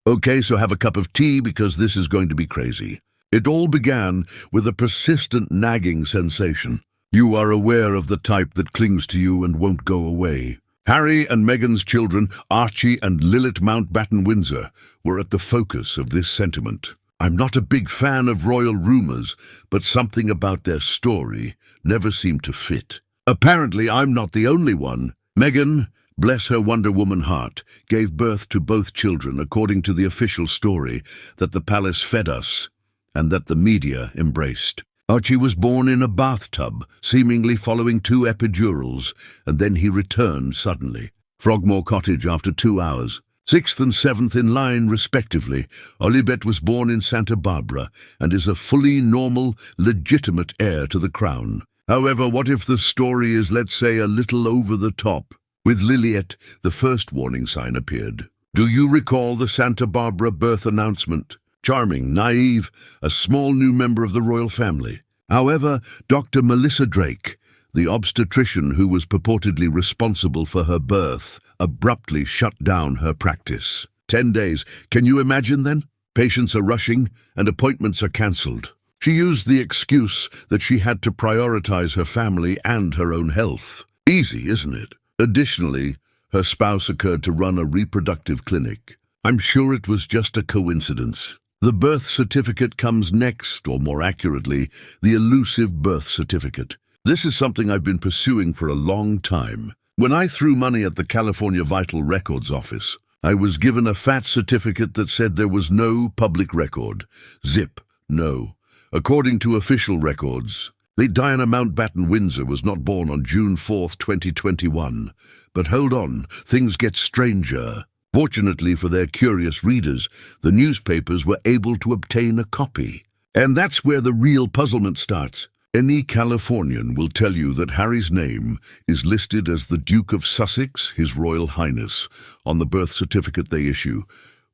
Okay, so have a cup of tea because this is going to be crazy. It all began with a persistent nagging sensation. You are aware of the type that clings to you and won't go away. Harry and Meghan's children, Archie and Lilibet Mountbatten Windsor, were at the focus of this sentiment. I'm not a big fan of royal rumours, but something about their story never seemed to fit. Apparently, I'm not the only one. Meghan, bless her Wonder Woman heart, gave birth to both children according to the official story that the palace fed us and that the media embraced. Archie was born in a bathtub, seemingly following 2 epidurals, and then he returned suddenly. Frogmore Cottage after 2 hours. 6th and 7th in line, respectively. Lilibet was born in Santa Barbara and is a fully normal, legitimate heir to the crown. However, what if the story is, let's say, a little over the top? With Lilibet, the first warning sign appeared. Do you recall the Santa Barbara birth announcement? Charming, naive, a small new member of the royal family. However, Dr. Melissa Drake, the obstetrician who was purportedly responsible for her birth, abruptly shut down her practice. 10 days. Can you imagine then? Patients are rushing and appointments are cancelled. She used the excuse that she had to prioritize her family and her own health. Easy, isn't it? Additionally, her spouse occurred to run a reproductive clinic. I'm sure it was just a coincidence. The birth certificate comes next, or more accurately, the elusive birth certificate. This is something I've been pursuing for a long time. When I threw money at the California Vital Records office, I was given a fat certificate that said there was no public record. Zip, no. According to official records, late Diana Mountbatten Windsor was not born on June 4th, 2021. But hold on, things get stranger. Fortunately for their curious readers, the newspapers were able to obtain a copy. And that's where the real puzzlement starts. Any Californian will tell you that Harry's name is listed as the Duke of Sussex, His Royal Highness, on the birth certificate they issue,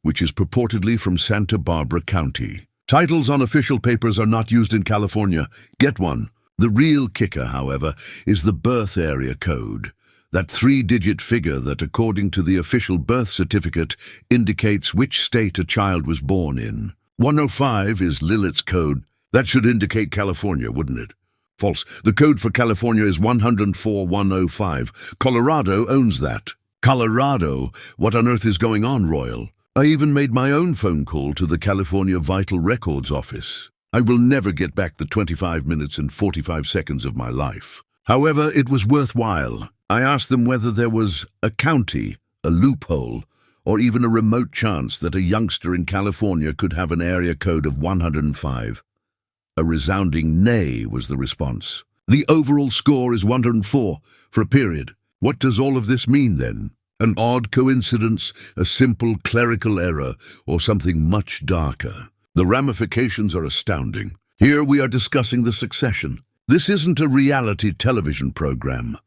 which is purportedly from Santa Barbara County. Titles on official papers are not used in California. Get one. The real kicker, however, is the birth area code. That 3-digit figure that, according to the official birth certificate, indicates which state a child was born in. 105 is Lilibet's code. That should indicate California, wouldn't it? False. The code for California is 104-105. Colorado owns that. Colorado? What on earth is going on, Royal? I even made my own phone call to the California Vital Records office. I will never get back the 25 minutes and 45 seconds of my life. However, it was worthwhile. I asked them whether there was a county, a loophole, or even a remote chance that a youngster in California could have an area code of 105. A resounding nay was the response. The overall score is 104 for a period. What does all of this mean then? An odd coincidence, a simple clerical error, or something much darker? The ramifications are astounding. Here we are discussing the succession. This isn't a reality television program.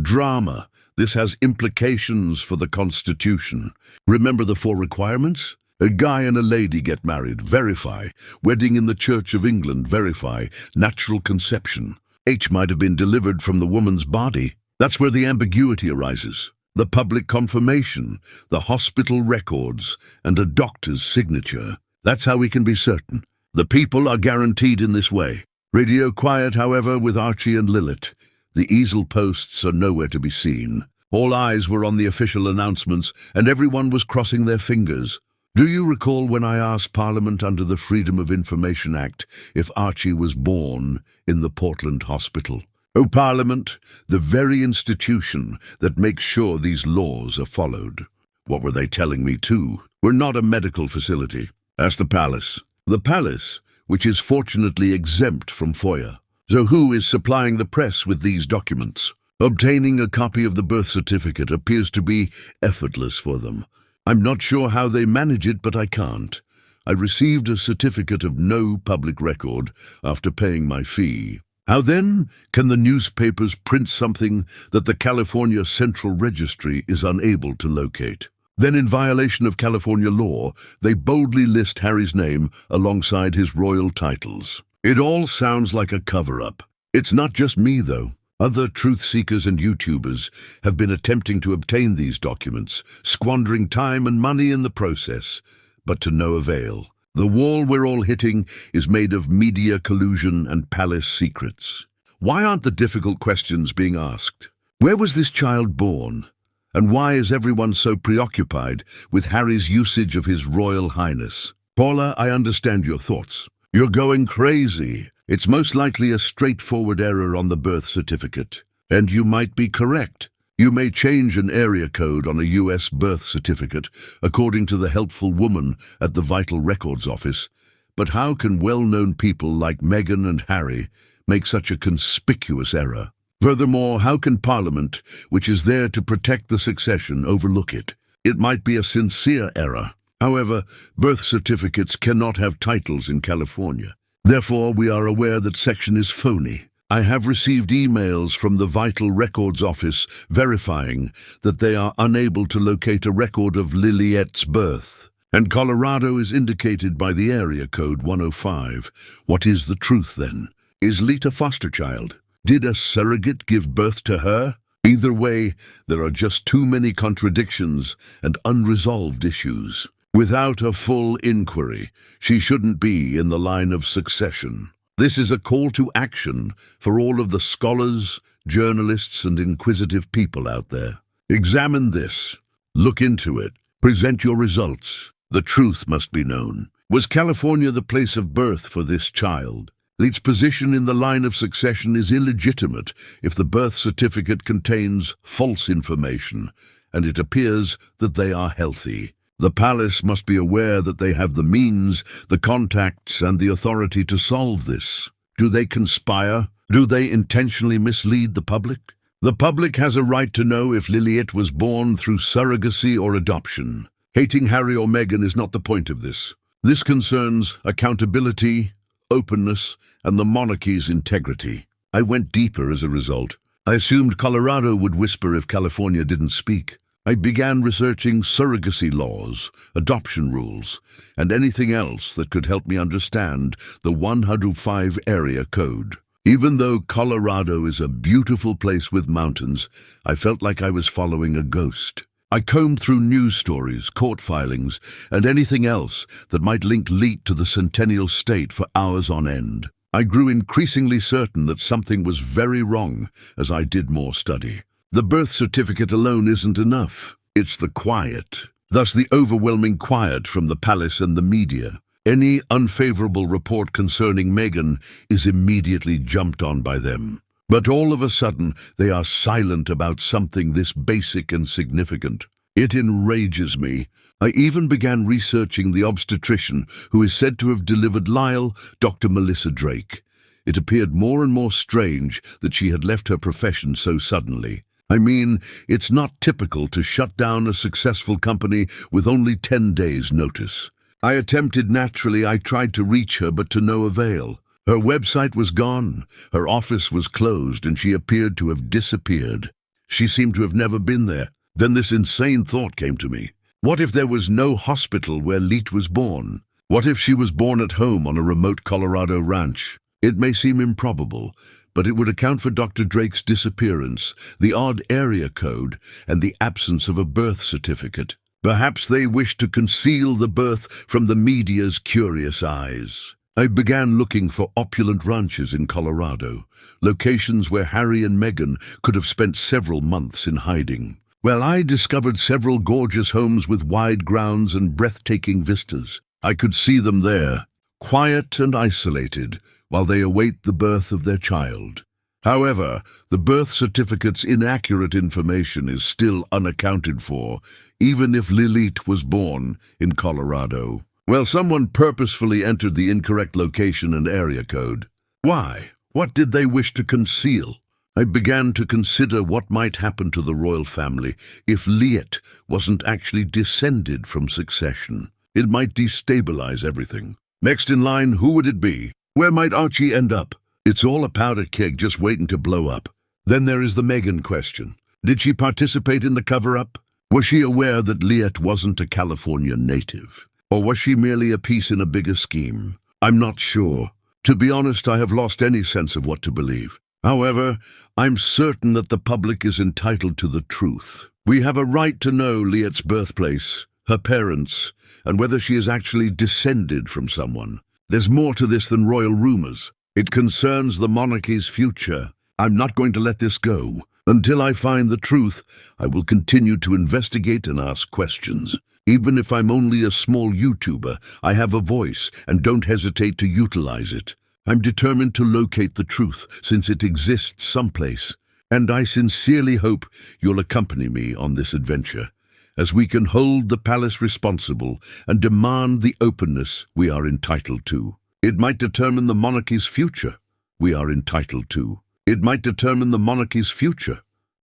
Drama. This has implications for the Constitution. Remember the 4 requirements? A guy and a lady get married, verify. Wedding in the Church of England, verify. Natural conception. H might have been delivered from the woman's body. That's where the ambiguity arises. The public confirmation, the hospital records, and a doctor's signature. That's how we can be certain. The people are guaranteed in this way. Radio quiet, however, with Archie and Lilibet. The easel posts are nowhere to be seen. All eyes were on the official announcements, and everyone was crossing their fingers. Do you recall when I asked Parliament under the Freedom of Information Act if Archie was born in the Portland hospital? Oh, Parliament, the very institution that makes sure these laws are followed. What were they telling me too? We're not a medical facility. Ask the palace. The palace, which is fortunately exempt from FOIA. So who is supplying the press with these documents? Obtaining a copy of the birth certificate appears to be effortless for them. I'm not sure how they manage it, but I can't. I received a certificate of no public record after paying my fee. How then can the newspapers print something that the California Central Registry is unable to locate? Then, in violation of California law, they boldly list Harry's name alongside his royal titles. It all sounds like a cover-up. It's not just me, though. Other truth-seekers and YouTubers have been attempting to obtain these documents, squandering time and money in the process. but to no avail. The wall we're all hitting is made of media collusion and palace secrets. Why aren't the difficult questions being asked? Where was this child born? And why is everyone so preoccupied with Harry's usage of His Royal Highness? Paula, I understand your thoughts. You're going crazy. It's most likely a straightforward error on the birth certificate. And you might be correct. You may change an area code on a US birth certificate, according to the helpful woman at the Vital Records Office. But how can well-known people like Meghan and Harry make such a conspicuous error? Furthermore, how can Parliament, which is there to protect the succession, overlook it? It might be a sincere error. However, birth certificates cannot have titles in California. Therefore, we are aware that section is phony. I have received emails from the Vital Records Office verifying that they are unable to locate a record of Lilibet's birth. And Colorado is indicated by the area code 105. What is the truth then? Is Lilibet a foster child? Did a surrogate give birth to her? Either way, there are just too many contradictions and unresolved issues. Without a full inquiry, she shouldn't be in the line of succession. This is a call to action for all of the scholars, journalists, and inquisitive people out there. Examine this. Look into it. Present your results. The truth must be known. Was California the place of birth for this child? Lilibet's position in the line of succession is illegitimate if the birth certificate contains false information, and it appears that they are healthy. The palace must be aware that they have the means, the contacts, and the authority to solve this. Do they conspire? Do they intentionally mislead the public? The public has a right to know if Lilibet was born through surrogacy or adoption. Hating Harry or Meghan is not the point of this. This concerns accountability, openness, and the monarchy's integrity. I went deeper as a result. I assumed Colorado would whisper if California didn't speak. I began researching surrogacy laws, adoption rules, and anything else that could help me understand the 105 area code. Even though Colorado is a beautiful place with mountains, I felt like I was following a ghost. I combed through news stories, court filings, and anything else that might link Lilibet to the Centennial State for hours on end. I grew increasingly certain that something was very wrong as I did more study. The birth certificate alone isn't enough. It's the quiet. Thus the overwhelming quiet from the palace and the media. Any unfavorable report concerning Meghan is immediately jumped on by them. But all of a sudden, they are silent about something this basic and significant. It enrages me. I even began researching the obstetrician who is said to have delivered Lyle, Dr. Melissa Drake. It appeared more and more strange that she had left her profession so suddenly. I mean, it's not typical to shut down a successful company with only 10 days' notice. I tried to reach her, but to no avail. Her website was gone, her office was closed, and she appeared to have disappeared. She seemed to have never been there. Then this insane thought came to me. What if there was no hospital where Lilibet was born? What if she was born at home on a remote Colorado ranch? It may seem improbable, but it would account for Dr. Drake's disappearance, the odd area code, and the absence of a birth certificate. Perhaps they wished to conceal the birth from the media's curious eyes. I began looking for opulent ranches in Colorado, locations where Harry and Meghan could have spent several months in hiding. Well, I discovered several gorgeous homes with wide grounds and breathtaking vistas. I could see them there, quiet and isolated, while they await the birth of their child. However, the birth certificate's inaccurate information is still unaccounted for, even if Lilibet was born in Colorado. Well, someone purposefully entered the incorrect location and area code. Why? What did they wish to conceal? I began to consider what might happen to the royal family if Lilibet wasn't actually descended from succession. It might destabilize everything. Next in line, who would it be? Where might Archie end up? It's all a powder keg just waiting to blow up. Then there is the Meghan question. Did she participate in the cover-up? Was she aware that Lilibet wasn't a California native? Or was she merely a piece in a bigger scheme? I'm not sure. To be honest, I have lost any sense of what to believe. However, I'm certain that the public is entitled to the truth. We have a right to know Lilibet's birthplace, her parents, and whether she is actually descended from someone. There's more to this than royal rumors. It concerns the monarchy's future. I'm not going to let this go. Until I find the truth, I will continue to investigate and ask questions. Even if I'm only a small YouTuber, I have a voice and don't hesitate to utilize it. I'm determined to locate the truth, since it exists someplace. And I sincerely hope you'll accompany me on this adventure, as we can hold the palace responsible and demand the openness we are entitled to. It might determine the monarchy's future. We are entitled to. It might determine the monarchy's future.